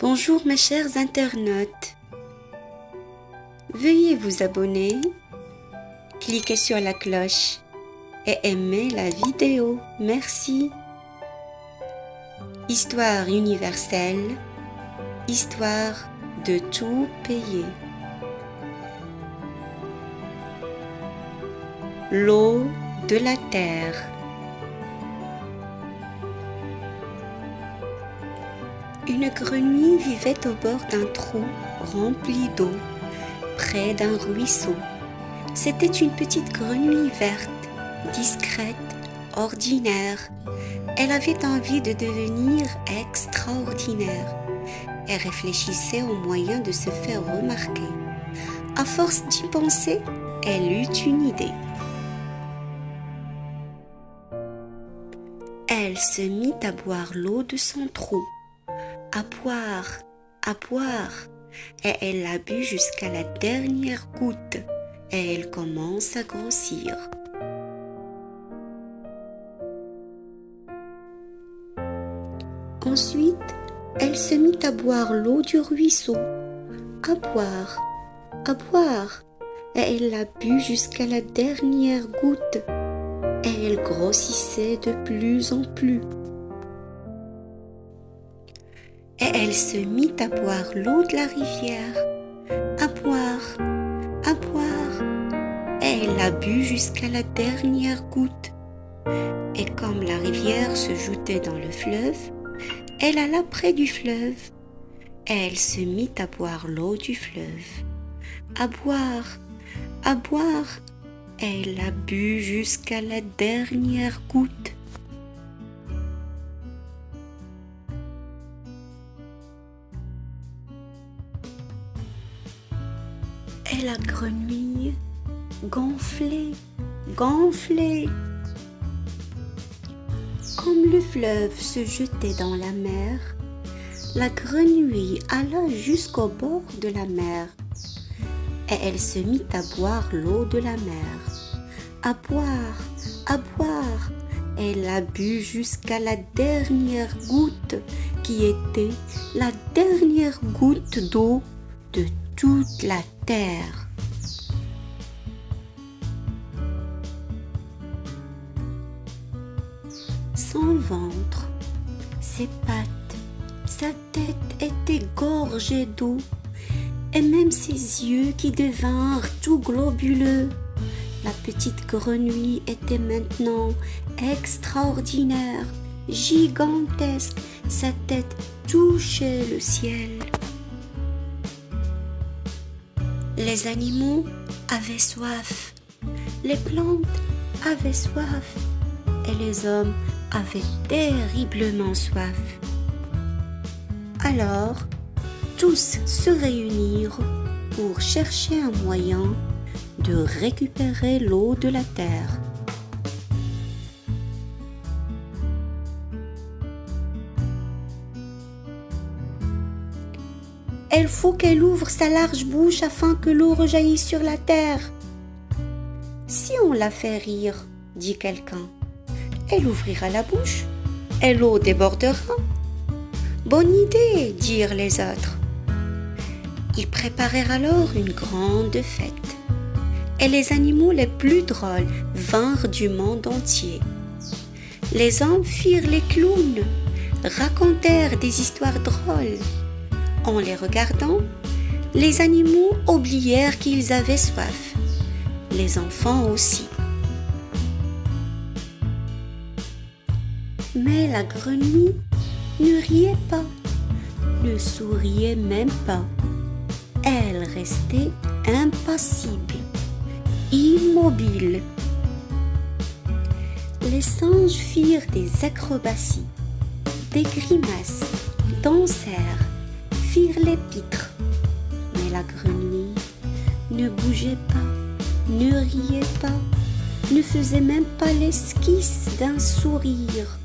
Bonjour mes chers internautes. Veuillez vous abonner, cliquez sur la cloche et aimez la vidéo. Merci. Histoire universelle, histoire de tout payer. L'eau de la terre. Une grenouille vivait au bord d'un trou rempli d'eau, près d'un ruisseau. C'était une petite grenouille verte, discrète, ordinaire. Elle avait envie de devenir extraordinaire et réfléchissait aux moyens de se faire remarquer. À force d'y penser, elle eut une idée. Elle se mit à boire l'eau de son trou. À boire, et elle l'a bu jusqu'à la dernière goutte, et elle commence à grossir. Ensuite, elle se mit à boire l'eau du ruisseau, à boire, et elle l'a bu jusqu'à la dernière goutte, et elle grossissait de plus en plus. Et elle se mit à boire l'eau de la rivière, à boire, et elle l'a bu jusqu'à la dernière goutte. Et comme la rivière se joutait dans le fleuve, elle alla près du fleuve, et elle se mit à boire l'eau du fleuve, à boire, et elle l'a bu jusqu'à la dernière goutte. Et la grenouille gonflait. Comme le fleuve se jetait dans la mer, la grenouille alla jusqu'au bord de la mer et elle se mit à boire l'eau de la mer, à boire, et elle a bu jusqu'à la dernière goutte qui était la dernière goutte d'eau de toute la terre. Son ventre, ses pattes, sa tête étaient gorgées d'eau, et même ses yeux qui devinrent tout globuleux. La petite grenouille était maintenant extraordinaire, gigantesque, sa tête touchait le ciel. Les animaux avaient soif, les plantes avaient soif, et les hommes avaient terriblement soif. Alors, tous se réunirent pour chercher un moyen de récupérer l'eau de la terre. Il faut qu'elle ouvre sa large bouche afin que l'eau rejaillisse sur la terre. Si on la fait rire, dit quelqu'un, elle ouvrira la bouche et l'eau débordera. Bonne idée, dirent les autres. Ils préparèrent alors une grande fête et les animaux les plus drôles vinrent du monde entier. Les hommes firent les clowns, racontèrent des histoires drôles. En les regardant, les animaux oublièrent qu'ils avaient soif, les enfants aussi. Mais la grenouille ne riait pas, ne souriait même pas. Elle restait impassible, immobile. Les singes firent des acrobaties, des grimaces, dansèrent, firent les pitres. Mais la grenouille ne bougeait pas, ne riait pas, ne faisait même pas l'esquisse d'un sourire.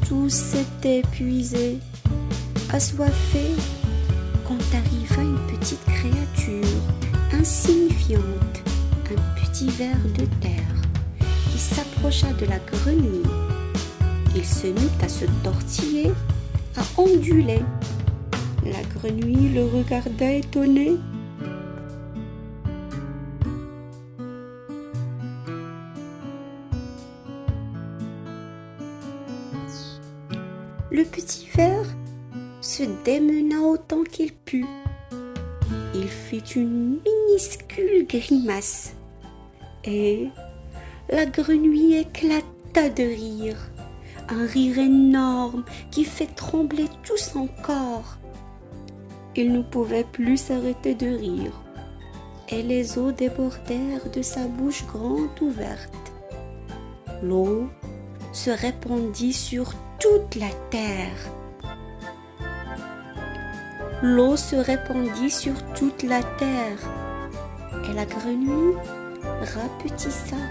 Tout s'était épuisé, assoiffé, quand arriva une petite créature insignifiante, un petit ver de terre, qui s'approcha de la grenouille. Il se mit à se tortiller, à onduler. La grenouille le regarda étonnée. Le petit ver se démena autant qu'il put. Il fit une minuscule grimace et la grenouille éclata de rire, un rire énorme qui fait trembler tout son corps. Il ne pouvait plus s'arrêter de rire et les eaux débordèrent de sa bouche grande ouverte. L'eau se répandit sur toute la terre. L'eau se répandit sur toute la terre et la grenouille rapetissa.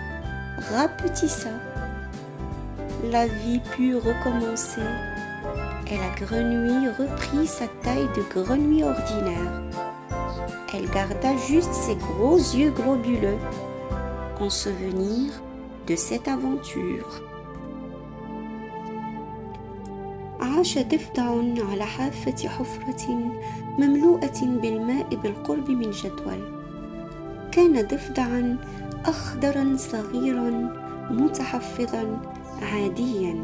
La vie put recommencer et la grenouille reprit sa taille de grenouille ordinaire. Elle garda juste ses gros yeux globuleux en souvenir de cette aventure. عاش ضفدع على حافة حفرة مملوءة بالماء بالقرب من جدول. كان ضفدعا أخضرا صغيرا متحفظا عاديا،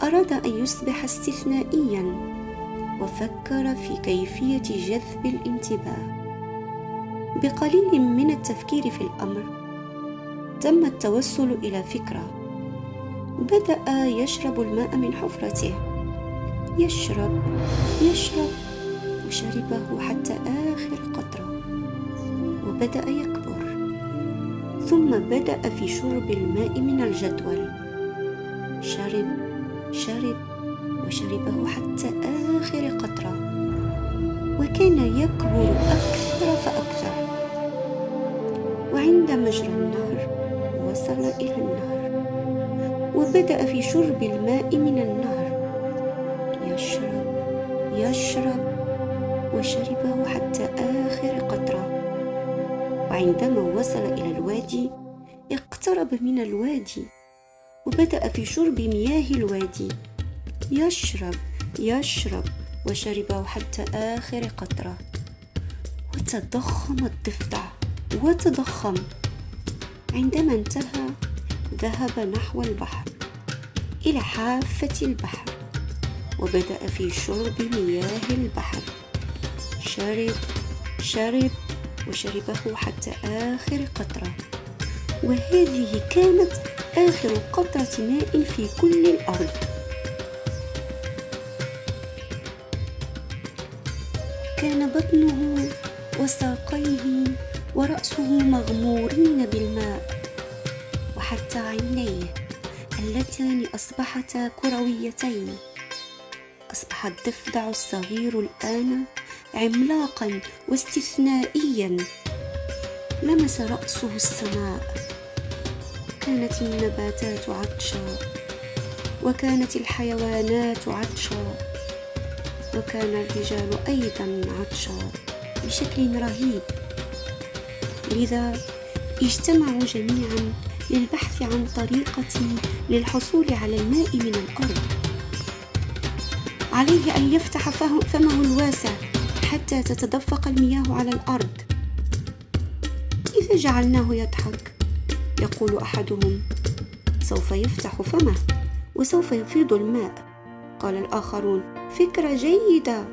أراد أن يصبح استثنائيا وفكر في كيفية جذب الانتباه. بقليل من التفكير في الأمر تم التوصل إلى فكرة. بدأ يشرب الماء من حفرته، يشرب وشربه حتى آخر قطرة، وبدأ يكبر. ثم بدأ في شرب الماء من الجدول، شرب وشربه حتى آخر قطرة، وكان يكبر أكثر فأكثر. وعند مجرى النهر وصل إلى النهر وبدأ في شرب الماء من النهر، يشرب وشربه حتى آخر قطرة. وعندما وصل إلى الوادي اقترب من الوادي وبدأ في شرب مياه الوادي، يشرب وشربه حتى آخر قطرة. وتضخم الضفدع وتضخم. عندما انتهى ذهب نحو البحر إلى حافة البحر وبدأ في شرب مياه البحر، شرب وشربه حتى آخر قطرة. وهذه كانت آخر قطرة ماء في كل الأرض. كان بطنه وساقيه ورأسه مغمورين بالماء، وحتى عينيه اللتان أصبحتا كرويتين. أصبح الضفدع الصغير الآن عملاقا واستثنائيا. لمس رأسه السماء. كانت النباتات عطشا، وكانت الحيوانات عطشا، وكان الرجال أيضا عطشا بشكل رهيب. لذا اجتمعوا جميعا للبحث عن طريقة للحصول على الماء من الأرض. عليه أن يفتح فمه الواسع حتى تتدفق المياه على الأرض. إذا جعلناه يضحك، يقول أحدهم، سوف يفتح فمه وسوف يفيض الماء. قال الآخرون، فكرة جيدة.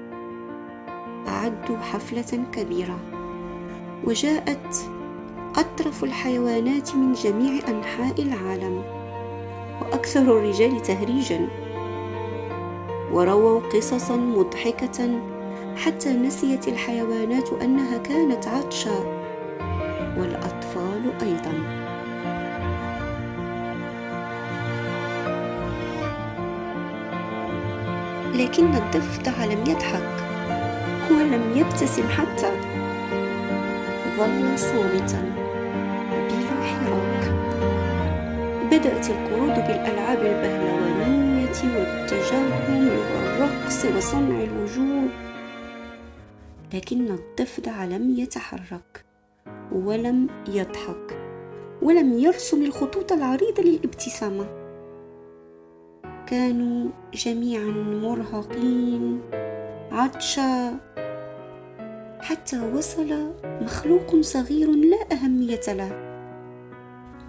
أعدوا حفلة كبيرة، وجاءت أطرف الحيوانات من جميع أنحاء العالم، وأكثر الرجال تهريجا، ورووا قصصا مضحكة حتى نسيت الحيوانات أنها كانت عطشا، والأطفال أيضا. لكن الضفدع لم يضحك ولم يبتسم حتى، ظل صامتا بلا حراك. بدأت القرود بالألعاب البهلوانية والتجهم والرقص وصنع الوجوه، لكن الضفدع لم يتحرك ولم يضحك ولم يرسم الخطوط العريضة للابتسامة. كانوا جميعا مرهقين عطش، حتى وصل مخلوق صغير لا أهمية له،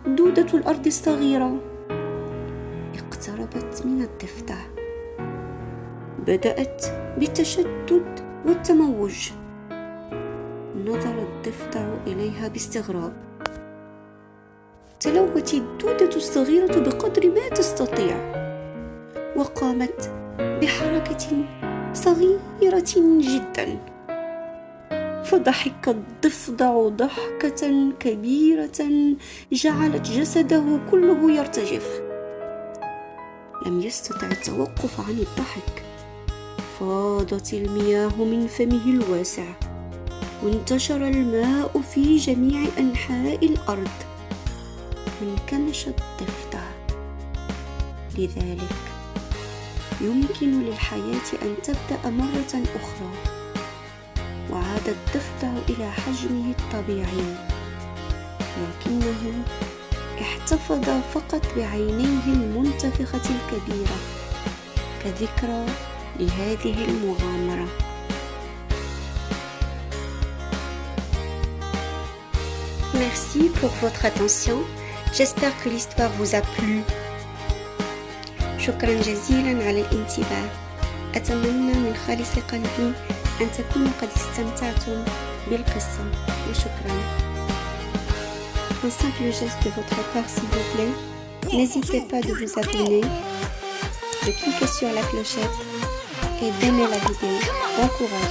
دودة الأرض الصغيرة، اقتربت من الضفدع. بدأت بالتشتت والتموج. نظر الضفدع إليها باستغراب. تلوت الدودة الصغيرة بقدر ما تستطيع، وقامت بحركة صغيرة جدا، فضحك الضفدع ضحكة كبيرة جعلت جسده كله يرتجف. لم يستطع التوقف عن الضحك. فاضت المياه من فمه الواسع، وانتشر الماء في جميع أنحاء الأرض. انكمش الضفدع. لذلك يمكن للحياة أن تبدأ مرة أخرى. وعاد الضفدع إلى حجمه الطبيعي، لكنه احتفظ فقط بعينيه المنتفخة الكبيرة كذكرى لهذه المغامرة. Merci pour votre attention. J'espère que l'histoire vous a plu. شكرا جزيلا على الانتباه. أتمنى من خالص قلبي أن تكونوا قد استمتعتم بالقصة، وشكرا. Un simple geste de votre part s'il vous plaît. N'hésitez pas de vous abonner, de cliquer sur la clochette et d'aimer la vidéo. Bon courage.